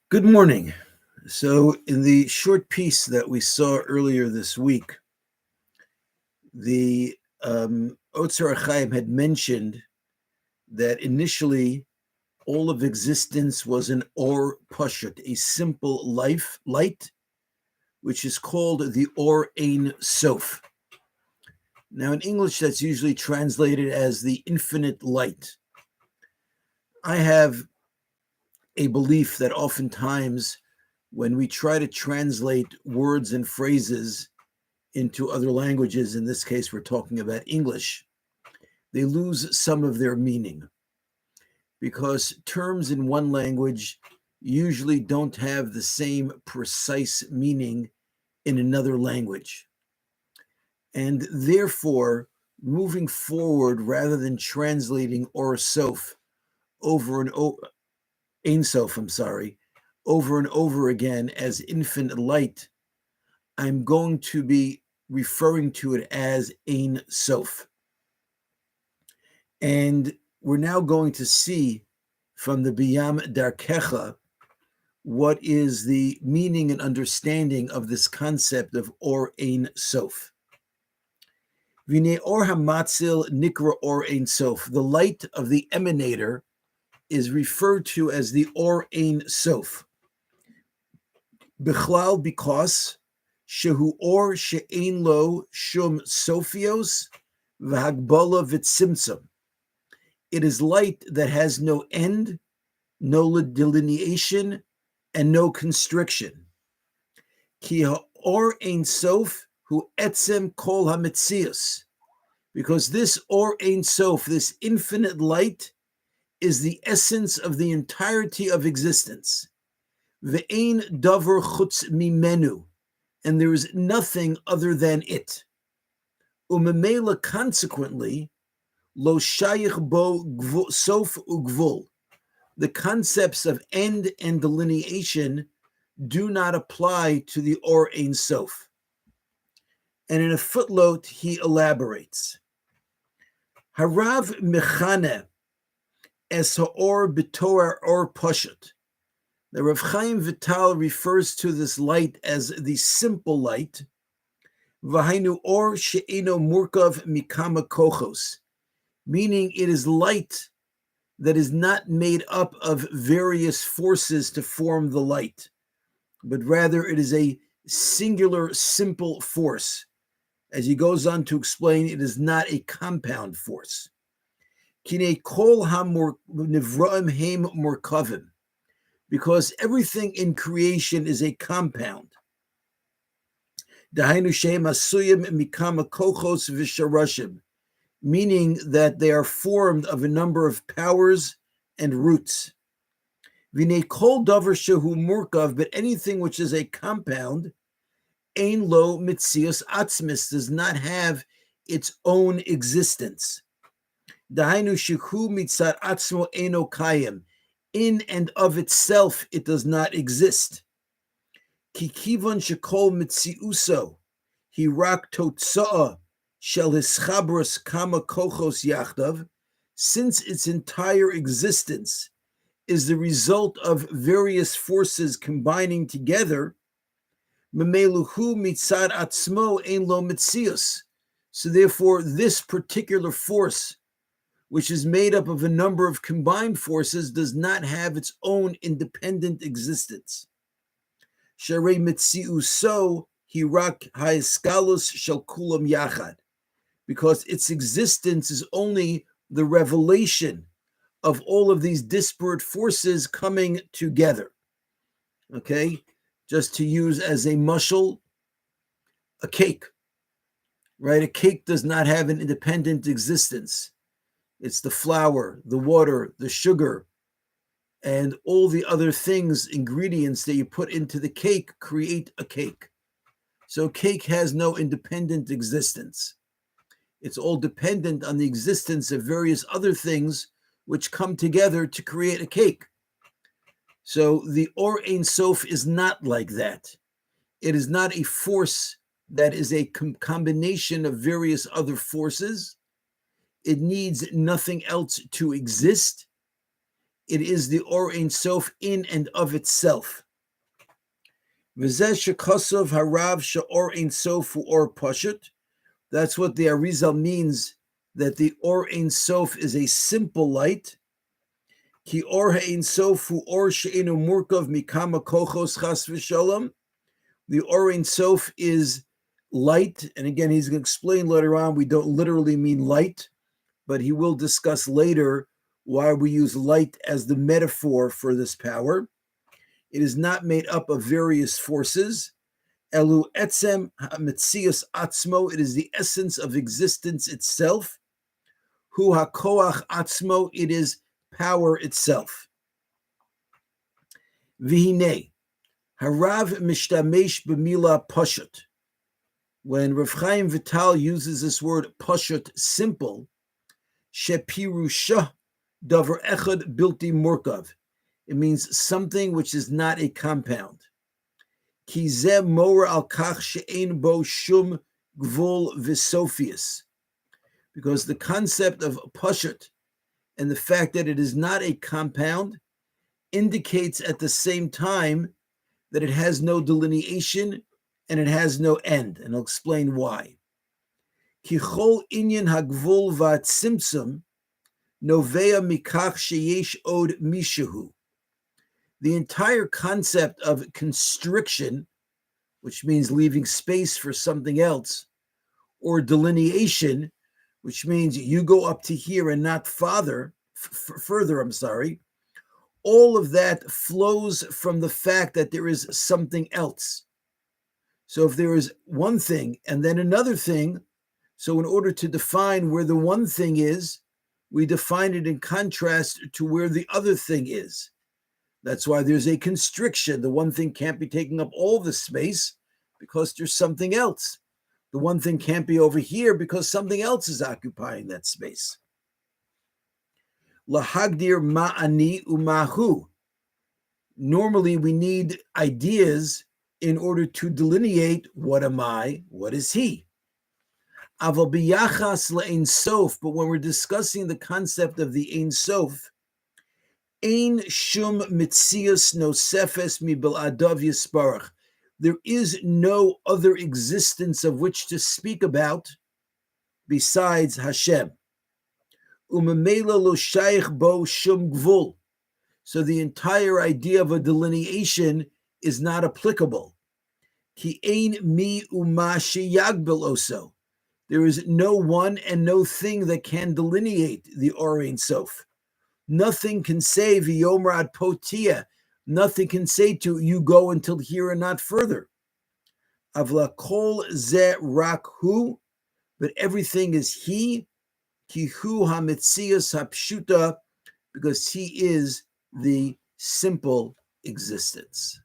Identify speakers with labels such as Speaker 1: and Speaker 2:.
Speaker 1: Good morning. So, in the short piece that we saw earlier this week, the Otzros Chaim had mentioned that initially all of existence was an or pashut, a simple light, which is called the or Ein Sof. Now, in English, that's usually translated as the infinite light. I have a belief that oftentimes when we try to translate words and phrases into other languages, in this case, we're talking about English, they lose some of their meaning because terms in one language usually don't have the same precise meaning in another language. And therefore, moving forward, rather than translating or sof over and over, Ein Sof, over and over again as infinite light, I'm going to be referring to it as Ein Sof. And we're now going to see from the Biyam Darkecha what is the meaning and understanding of this concept of Or Ein Sof. Vine Or Hamatzil Nikra Or Ein Sof. The light of the emanator is referred to as the Or Ein Sof. Bichlal, because Shehu Or She'ein Lo Shum Sofios V'Hagbala V'Tzimtzum. It is light that has no end, no delineation, and no constriction. Ki ha'or ein sof hu etzem kol hametzius. Because this or ein sof, this infinite light, is the essence of the entirety of existence. Ve'ein davar chutz mimenu, and there is nothing other than it. Umemela, consequently, lo shayich bo sof ugvul. The concepts of end and delineation do not apply to the Or Ein Sof. And in a footnote, he elaborates. Harav mechane es ha'or b'toar or pashut. The Rav Chaim Vital refers to this light as the simple light. V'hainu or she'eno murkav mikama kochos, meaning it is light that is not made up of various forces to form the light, but rather it is a singular, simple force. As he goes on to explain, it is not a compound force. Kine kol nivraim heim murkavim, because everything in creation is a compound. Dahainu shem asuyim mikama kochos v'sharashim, meaning that they are formed of a number of powers and roots. V'nei kol davar shehu murkav, but anything which is a compound, ein lo mitzias atzmis, does not have its own existence. Dahainu shehu mitzad atzmo eno kayim, in and of itself it does not exist. Ki kivon shekol mitziuso, hi rak totza'a shel hischabros kama kochos yachdav, since its entire existence is the result of various forces combining together, memeluhu mitzad atzmo ein lo mitzius. So therefore, this particular force, which is made up of a number of combined forces, does not have its own independent existence. Sharei mitziuso hirak haeskalus shel kulam yachad, because its existence is only the revelation of all of these disparate forces coming together. Okay, just to use as a mushal, a cake, right? A cake does not have an independent existence. It's the flour, the water, the sugar, and all the other things, ingredients that you put into the cake create a cake. So cake has no independent existence. It's all dependent on the existence of various other things which come together to create a cake. So the Or Ein Sof is not like that. It is not a force that is a combination of various other forces. It needs nothing else to exist. it is the Or Ein Sof in and of itself. V'zeh shekosov harav she'or Ein Sof hu or pashut. That's what the Arizal means, that the Or Ein Sof is a simple light. Ki Or Ein Sof hu or she'enu murkav mikama kochos chas v'sholom. The Or Ein Sof is light, and again, he's going to explain later on, we don't literally mean light, but he will discuss later why we use light as the metaphor for this power. It is not made up of various forces. Elu etzem ha'metzias atzmo, it is the essence of existence itself. Hu hakoach atzmo, it is power itself. V'hinei, harav mishtamesh b'mila pashut. When Rav Chaim Vital uses this word pashut, simple, shepirusha davar echad bilti murkav, it means something which is not a compound. Ki zeh mora al kach she'ein bo shum gvul v'sophius, because the concept of pashut and the fact that it is not a compound indicates at the same time that it has no delineation and it has no end, and I'll explain why. Ki chol inyan hagvul v'atzimtzum novea mikach sheyesh od mishahu. The entire concept of constriction, which means leaving space for something else, or delineation, which means you go up to here and not further, all of that flows from the fact that there is something else. So if there is one thing and then another thing, so in order to define where the one thing is, we define it in contrast to where the other thing is. That's why there's a constriction. The one thing can't be taking up all the space because there's something else. The one thing can't be over here because something else is occupying that space. Lahagdir ma'ani umahu. Normally we need ideas in order to delineate what am I, what is he. Aval biyachas le'Ein Sof, but when we're discussing the concept of the Ein Sof, Ein shum mitzias nosefes mi bil'adav yisparach. There is no other existence of which to speak about besides Hashem. Umemela lo shaykh bo shum gvul. So the entire idea of a delineation is not applicable. Ki ein mi uma sheyagbil oso. There is no one and no thing that can delineate the Or Ein Sof. Nothing can say v'yomrad potia. Nothing can say to you go until here and not further. Avla kol ze rak hu, but everything is he. Ki hu hametzias hapshuta, because he is the simple existence.